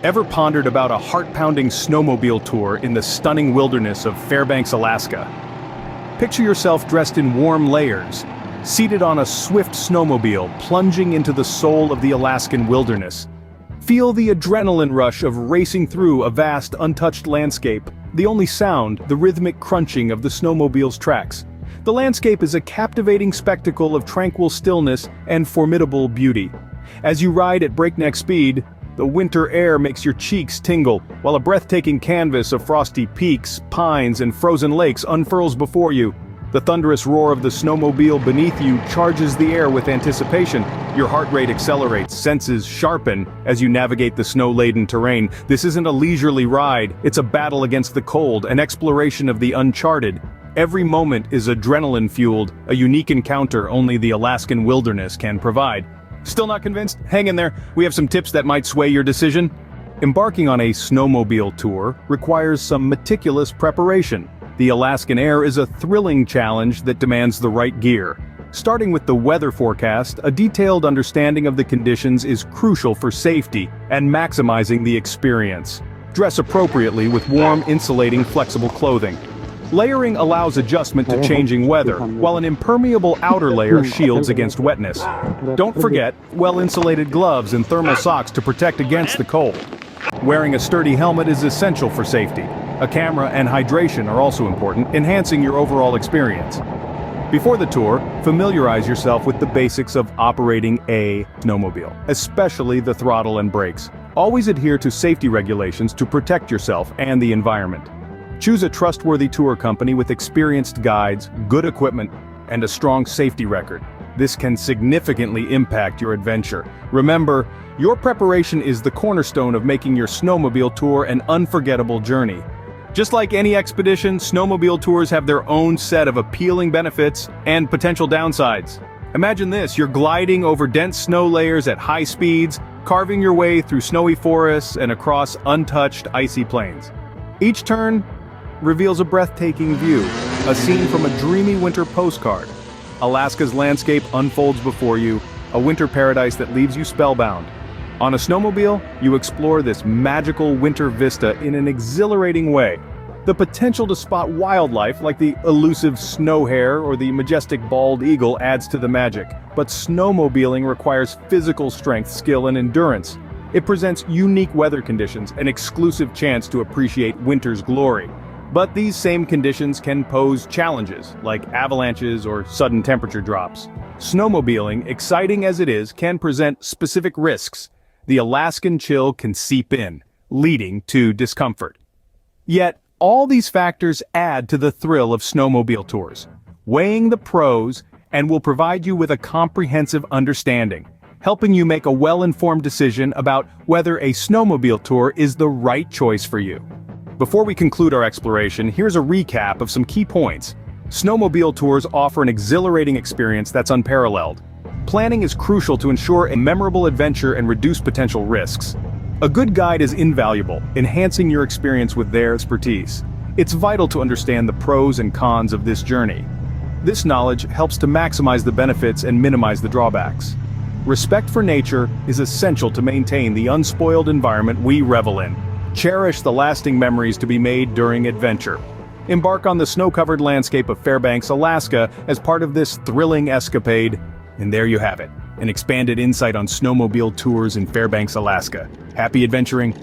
Ever pondered about a heart-pounding snowmobile tour in the stunning wilderness of Fairbanks, Alaska? Picture yourself dressed in warm layers, seated on a swift snowmobile plunging into the soul of the Alaskan wilderness. Feel the adrenaline rush of racing through a vast, untouched landscape, the only sound, the rhythmic crunching of the snowmobile's tracks. The landscape is a captivating spectacle of tranquil stillness and formidable beauty. As you ride at breakneck speed, the winter air makes your cheeks tingle, while a breathtaking canvas of frosty peaks, pines, and frozen lakes unfurls before you. The thunderous roar of the snowmobile beneath you charges the air with anticipation. Your heart rate accelerates, senses sharpen as you navigate the snow-laden terrain. This isn't a leisurely ride, it's a battle against the cold, an exploration of the uncharted. Every moment is adrenaline-fueled, a unique encounter only the Alaskan wilderness can provide. Still not convinced? Hang in there, we have some tips that might sway your decision. Embarking on a snowmobile tour requires some meticulous preparation. The Alaskan air is a thrilling challenge that demands the right gear. Starting with the weather forecast, a detailed understanding of the conditions is crucial for safety and maximizing the experience. Dress appropriately with warm, insulating, flexible clothing. Layering allows adjustment to changing weather, while an impermeable outer layer shields against wetness. Don't forget well-insulated gloves and thermal socks to protect against the cold. Wearing a sturdy helmet is essential for safety. A camera and hydration are also important, enhancing your overall experience. Before the tour, familiarize yourself with the basics of operating a snowmobile, especially the throttle and brakes. Always adhere to safety regulations to protect yourself and the environment. Choose a trustworthy tour company with experienced guides, good equipment, and a strong safety record. This can significantly impact your adventure. Remember, your preparation is the cornerstone of making your snowmobile tour an unforgettable journey. Just like any expedition, snowmobile tours have their own set of appealing benefits and potential downsides. Imagine this, you're gliding over dense snow layers at high speeds, carving your way through snowy forests and across untouched icy plains. Each turn reveals a breathtaking view, a scene from a dreamy winter postcard. Alaska's landscape unfolds before you, a winter paradise that leaves you spellbound. On a snowmobile, you explore this magical winter vista in an exhilarating way. The potential to spot wildlife like the elusive snow hare or the majestic bald eagle adds to the magic, but snowmobiling requires physical strength, skill, and endurance. It presents unique weather conditions, an exclusive chance to appreciate winter's glory. But these same conditions can pose challenges, like avalanches or sudden temperature drops. Snowmobiling, exciting as it is, can present specific risks. The Alaskan chill can seep in, leading to discomfort. Yet, all these factors add to the thrill of snowmobile tours, weighing the pros and will provide you with a comprehensive understanding, helping you make a well-informed decision about whether a snowmobile tour is the right choice for you. Before we conclude our exploration, here's a recap of some key points. Snowmobile tours offer an exhilarating experience that's unparalleled. Planning is crucial to ensure a memorable adventure and reduce potential risks. A good guide is invaluable, enhancing your experience with their expertise. It's vital to understand the pros and cons of this journey. This knowledge helps to maximize the benefits and minimize the drawbacks. Respect for nature is essential to maintain the unspoiled environment we revel in. Cherish the lasting memories to be made during adventure. Embark on the snow-covered landscape of Fairbanks, Alaska as part of this thrilling escapade. And there you have it, an expanded insight on snowmobile tours in Fairbanks, Alaska. Happy adventuring!